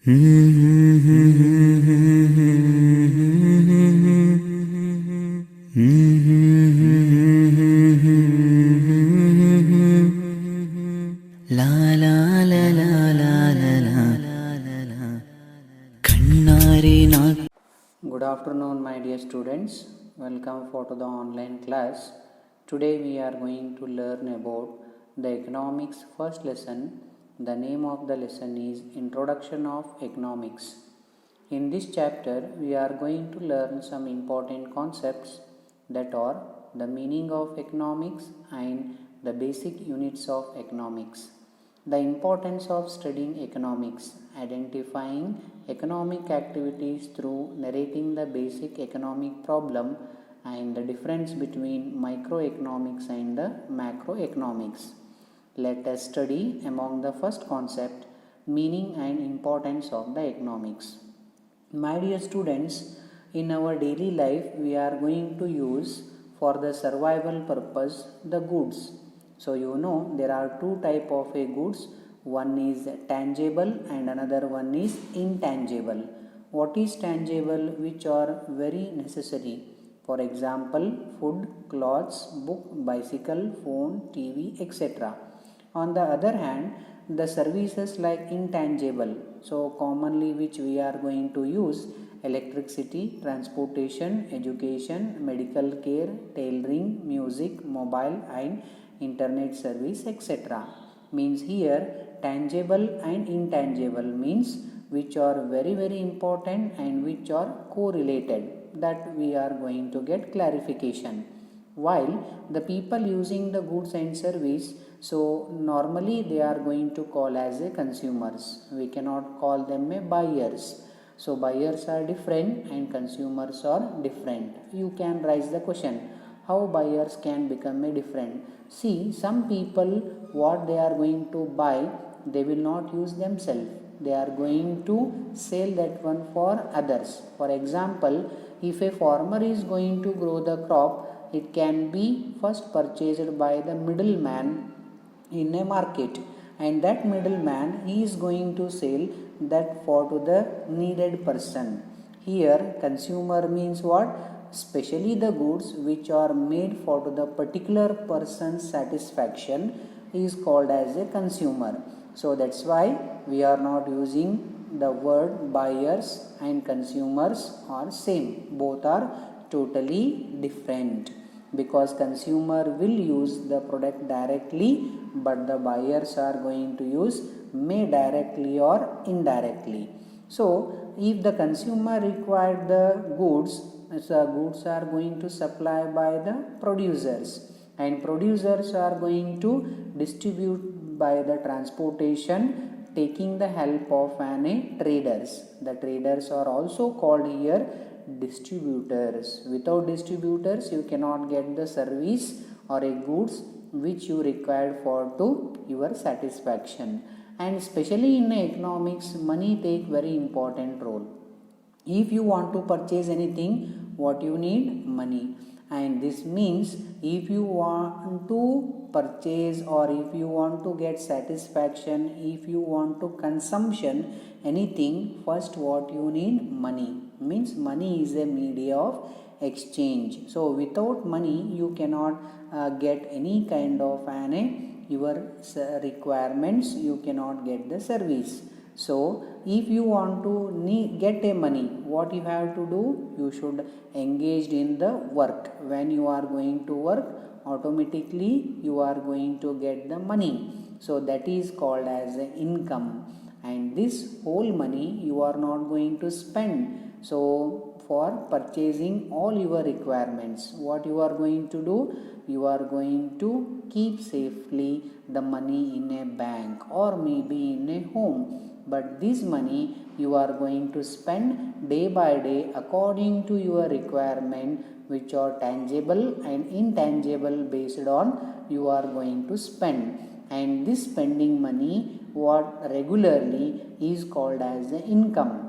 La la la la la la la la la Kannari na. Good afternoon, my dear students. Welcome for to the online class. Today we are going to learn about the economics first lesson. The name of the lesson is Introduction of Economics. In this chapter we are going to learn some important concepts that are the meaning of economics and the basic units of economics. The importance of studying economics, identifying economic activities through narrating the basic economic problem, and the difference between microeconomics and the macroeconomics. Let us study among the first concept, meaning and importance of the economics. My dear students, in our daily life we are going to use for the survival purpose the goods. So you know there are two type of a goods. One is tangible and another one is intangible. What is tangible? Which are very necessary. For example, food, clothes, book, bicycle, phone, TV, etc. On the other hand, the services like intangible, so commonly which we are going to use: electricity, transportation, education, medical care, tailoring, music, mobile and internet service, etc. Means here tangible and intangible means which are very important and which are correlated, that we are going to get clarification. While the people using the goods and service, so normally they are going to call as a consumers, we cannot call them a buyers. So buyers are different and consumers are different. You can raise the question, how buyers can become a different? See, some people what they are going to buy, they will not use themselves, they are going to sell that one for others. For example, if a farmer is going to grow the crop, it can be first purchased by the middleman in a market, and that middleman he is going to sell that for to the needed person. Here consumer means what? Especially the goods which are made for to the particular person's satisfaction is called as a consumer. So that's why we are not using the word buyers and consumers are same, both are totally different, because consumer will use the product directly, but the buyers are going to use may directly or indirectly. So if the consumer required the goods, the goods are going to supply by the producers, and producers are going to distribute by the transportation, taking the help of traders. The traders are also called here distributors. Without distributors you cannot get the service or a goods which you required for to your satisfaction. And especially in economics, money take very important role. If you want to purchase anything, what you need? Money. And this means if you want to purchase or if you want to get satisfaction, if you want to consumption anything, first what you need? Money. Means money is a media of exchange. So without money you cannot get any kind of your requirements, you cannot get the service. So if you want to get a money, what you have to do? You should engage in the work. When you are going to work, automatically you are going to get the money. So that is called as income, and this whole money you are not going to spend. So for purchasing all your requirements, what you are going to do? You are going to keep safely the money in a bank or maybe in a home, but this money you are going to spend day by day according to your requirement, which are tangible and intangible based on you are going to spend. And this spending money what regularly is called as the income.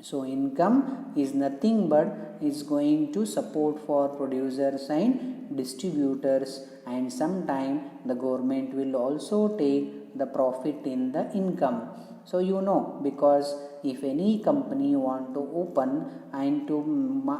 So income is nothing but is going to support for producers and distributors, and sometime the government will also take the profit in the income. So you know, because if any company want to open and to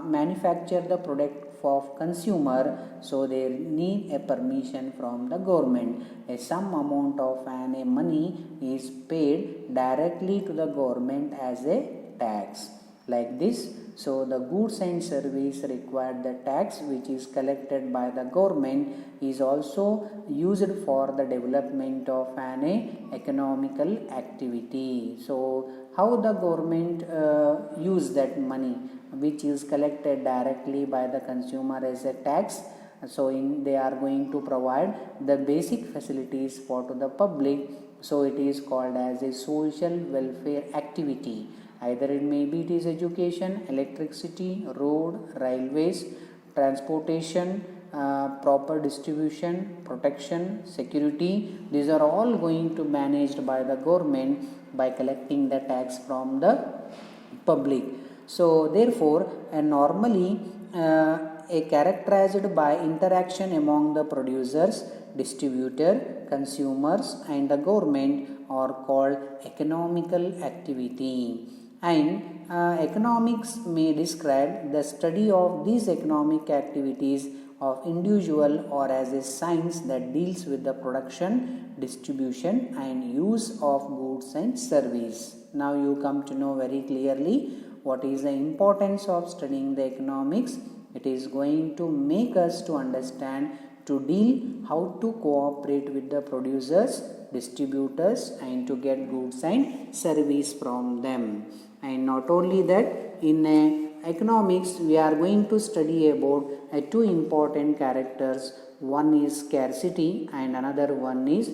manufacture the product of consumer, so they need a permission from the government. A some amount of money is paid directly to the government as a tax. Like this, so the goods and service required the tax which is collected by the government is also used for the development of an economical activity. So how the government use that money which is collected directly by the consumer as a tax? So they are going to provide the basic facilities for to the public. So it is called as a social welfare activity. Either it is education, electricity, road, railways, transportation, proper distribution, protection, security. These are all going to managed by the government by collecting the tax from the public. So therefore, normally a characterized by interaction among the producers, distributor, consumers and the government are called economical activity. And economics may describe the study of these economic activities of individual or as a science that deals with the production, distribution and use of goods and service. Now you come to know very clearly what is the importance of studying the economics. It is going to make us to understand to deal how to cooperate with the producers, distributors and to get goods and service from them. And not only that, in economics we are going to study about two important characters. One is scarcity and another one is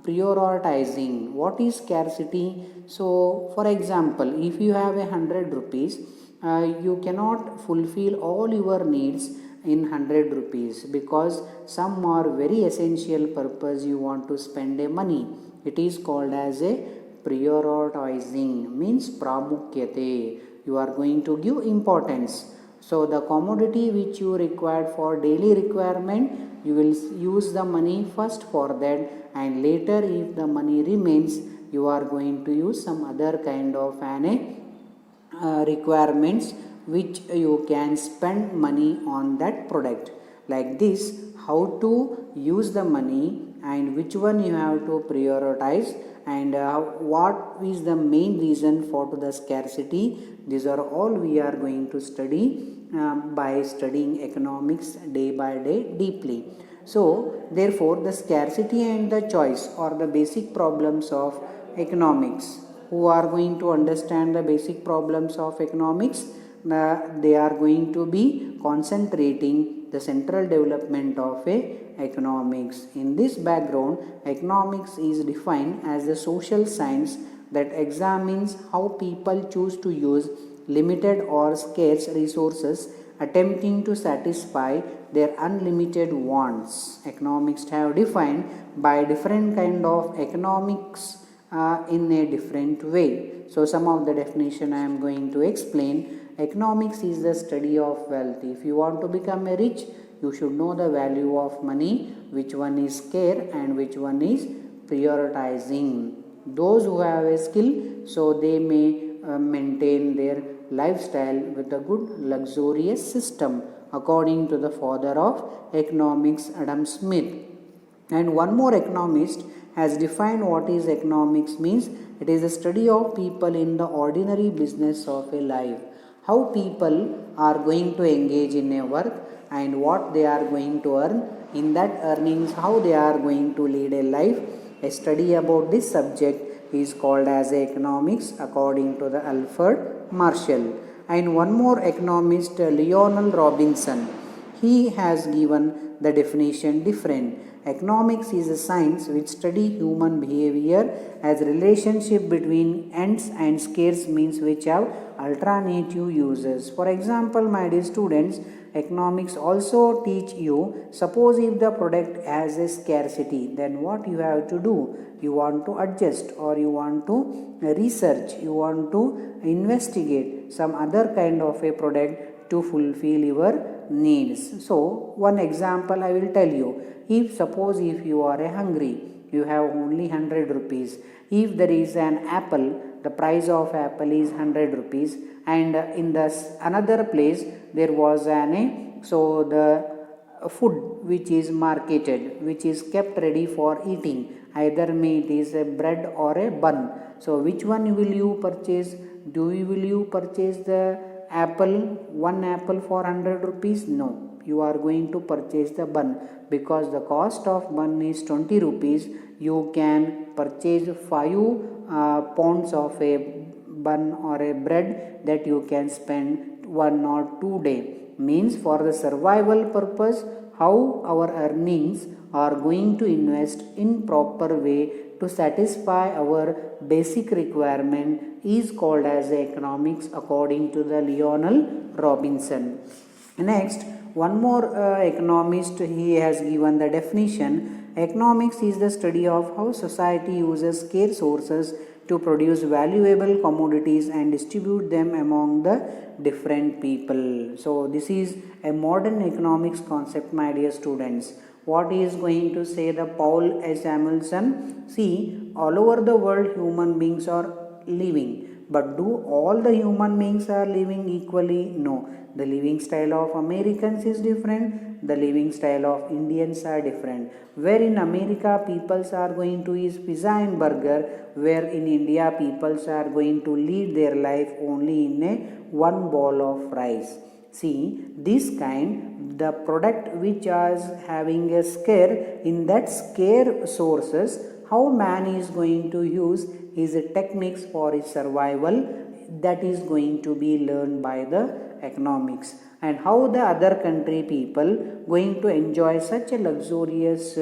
prioritizing. What is scarcity? So for example, if you have 100 rupees, you cannot fulfill all your needs in 100 rupees because some are very essential purpose you want to spend a money. It is called as a prioritizing, means pramukyate. You are going to give importance. So the commodity which you required for daily requirement, you will use the money first for that, and later if the money remains, you are going to use some other kind of requirements which you can spend money on that product. Like this, how to use the money and which one you have to prioritize and what is the main reason for the scarcity. These are all we are going to study by studying economics day by day deeply. So therefore the scarcity and the choice are the basic problems of economics. Who are going to understand the basic problems of economics? They are going to be concentrating the central development of economics. In this background, economics is defined as the social science that examines how people choose to use limited or scarce resources, attempting to satisfy their unlimited wants. Economics have defined by different kind of economics in a different way. So some of the definition I am going to explain. Economics is the study of wealth. If you want to become a rich, you should know the value of money, which one is scarce and which one is prioritizing. Those who have a skill, so they may maintain their lifestyle with a good luxurious system, according to the father of economics, Adam Smith. And one more economist has defined what is economics means. It is a study of people in the ordinary business of a life. How people are going to engage in a work and what they are going to earn. In that earnings, how they are going to lead a life. A study about this subject is called as economics, according to the Alfred Marshall. And one more economist, Lionel Robinson, he has given the definition different. Economics is a science which study human behavior as relationship between ends and scarce means which have alternative uses. For example, my dear students, economics also teach you, suppose if the product has a scarcity, then what you have to do? You want to adjust or you want to research, you want to investigate some other kind of a product to fulfill your needs. So one example I will tell you. If suppose if you are hungry you have only 100 rupees. If there is an apple, the price of apple is 100 rupees, and in the another place there was an so the food which is marketed, which is kept ready for eating, either may it is a bread or a bun. So which one will you purchase? Will you purchase the apple, one apple for 100 rupees? No, you are going to purchase the bun, because the cost of bun is 20 rupees. You can purchase 5 pounds of a bun or a bread that you can spend 1 or 2 days. Means for the survival purpose, how our earnings are going to invest in proper way to satisfy our basic requirement is called as economics, according to the Lionel Robinson. Next, one more economist, he has given the definition. Economics is the study of how society uses scarce sources to produce valuable commodities and distribute them among the different people. So this is a modern economics concept, my dear students. What is going to say the Paul A. Samuelson? See, all over the world human beings are living, but do all the human beings are living equally? No. The living style of Americans is different, the living style of Indians are different. Where in America peoples are going to eat pizza and burger, where in India peoples are going to lead their life only in a one bowl of rice. See, this kind, the product which is having a scare, in that scare sources, how man is going to use his techniques for his survival, that is going to be learned by the economics. And how the other country people going to enjoy such a luxurious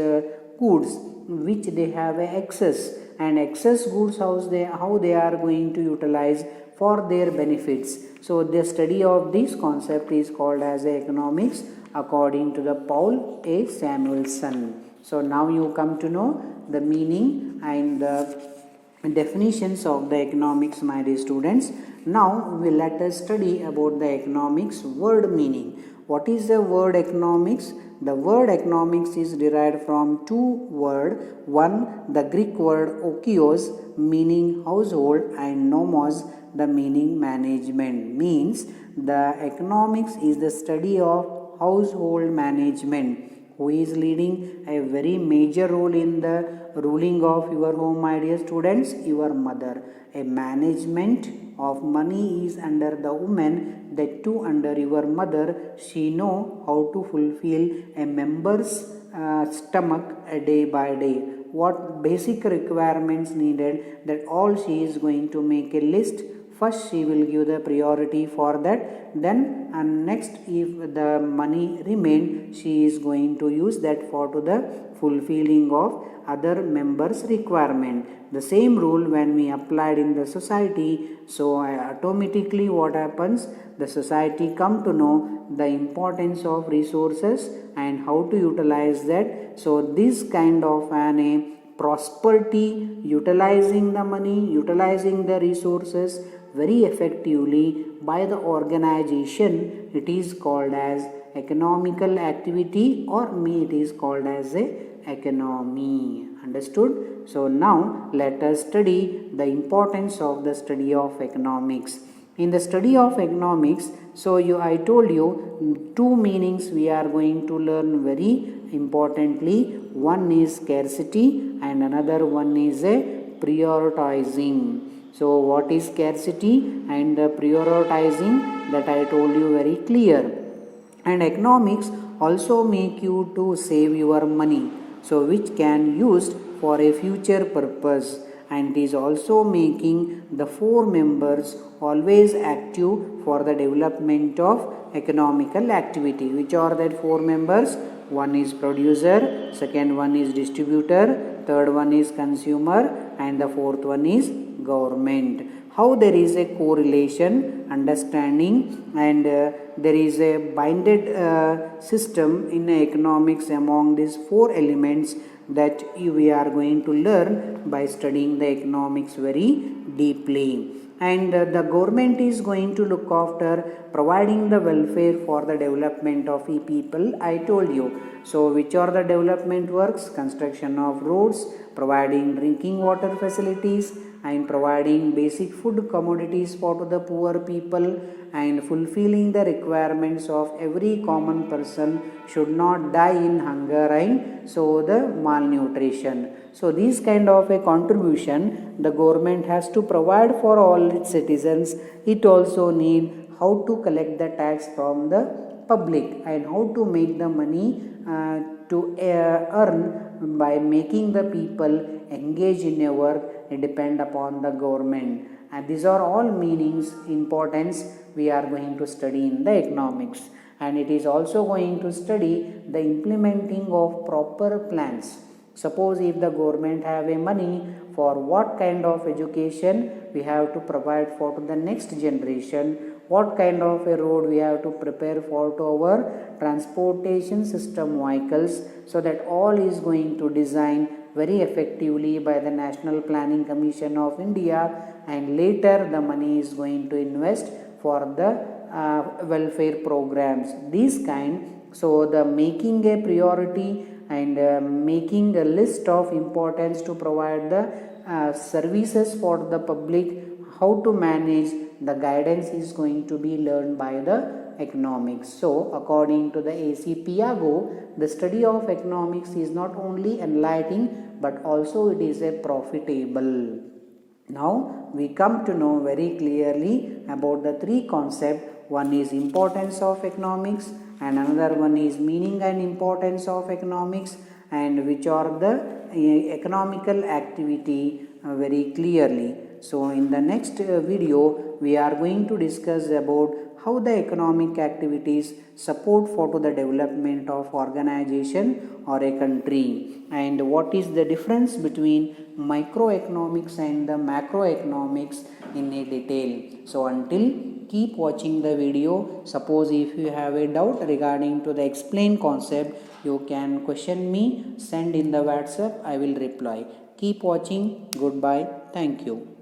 goods which they have a excess, and excess goods how they are going to utilize for their benefits. So the study of this concept is called as economics, according to the Paul A. Samuelson. So now you come to know the meaning and the definitions of the economics, my dear students. Now we let us study about the economics word meaning. What is the word economics? The word economics is derived from two words. One, the Greek word okios, meaning household, and nomos, the meaning management. Means the economics is the study of household management. Who is leading a very major role in the ruling of your home, my dear students? Your mother. A management of money is under the woman, that too under your mother. She know how to fulfill a member's stomach day by day. What basic requirements needed, that all she is going to make a list. First she will give the priority for that, then and next if the money remain, she is going to use that for to the fulfilling of other members' requirement. The same rule when we applied in the society, so automatically what happens, the society come to know the importance of resources and how to utilize that. So this kind of an prosperity, utilizing the money, utilizing the resources very effectively by the organization, it is called as economical activity, or it is called as a economy. Understood? So now let us study the importance of the study of economics. In the study of economics, so I told you two meanings we are going to learn very importantly. One is scarcity and another one is a prioritizing. So what is scarcity and the prioritizing, that I told you very clear. And economics also make you to save your money, so which can used for a future purpose, and is also making the four members always active for the development of economical activity. Which are that four members? One is producer, second one is distributor, third one is consumer, and the fourth one is government. How there is a correlation, understanding, and there is a binded system in economics among these four elements that we are going to learn by studying the economics very deeply. and the government is going to look after providing the welfare for the development of the people. I told you. So which are the development works? Construction of roads, providing drinking water facilities, and providing basic food commodities for the poor people, and fulfilling the requirements of every common person should not die in hunger and so the malnutrition. So this kind of a contribution the government has to provide for all its citizens. It also need how to collect the tax from the public and how to make the money to earn by making the people engage in a work depend upon the government. And these are all meanings, importance we are going to study in the economics. And it is also going to study the implementing of proper plans. Suppose if the government have a money, for what kind of education we have to provide for to the next generation, what kind of a road we have to prepare for to our transportation system vehicles, so that all is going to design very effectively by the National Planning Commission of India, and later the money is going to invest for the welfare programs. These kind, so the making a priority and making a list of importance to provide the services for the public, how to manage the guidance is going to be learned by the economics. So according to the A.C. Piago, the study of economics is not only enlightening but also it is a profitable. Now we come to know very clearly about the three concepts. One is importance of economics, and another one is meaning and importance of economics, and which are the economical activity very clearly. So in the next video we are going to discuss about how the economic activities support for the development of organization or a country, and what is the difference between microeconomics and the macroeconomics in a detail. So until, keep watching the video. Suppose if you have a doubt regarding to the explained concept, you can question me, send in the WhatsApp, I will reply. Keep watching. Goodbye. Thank you.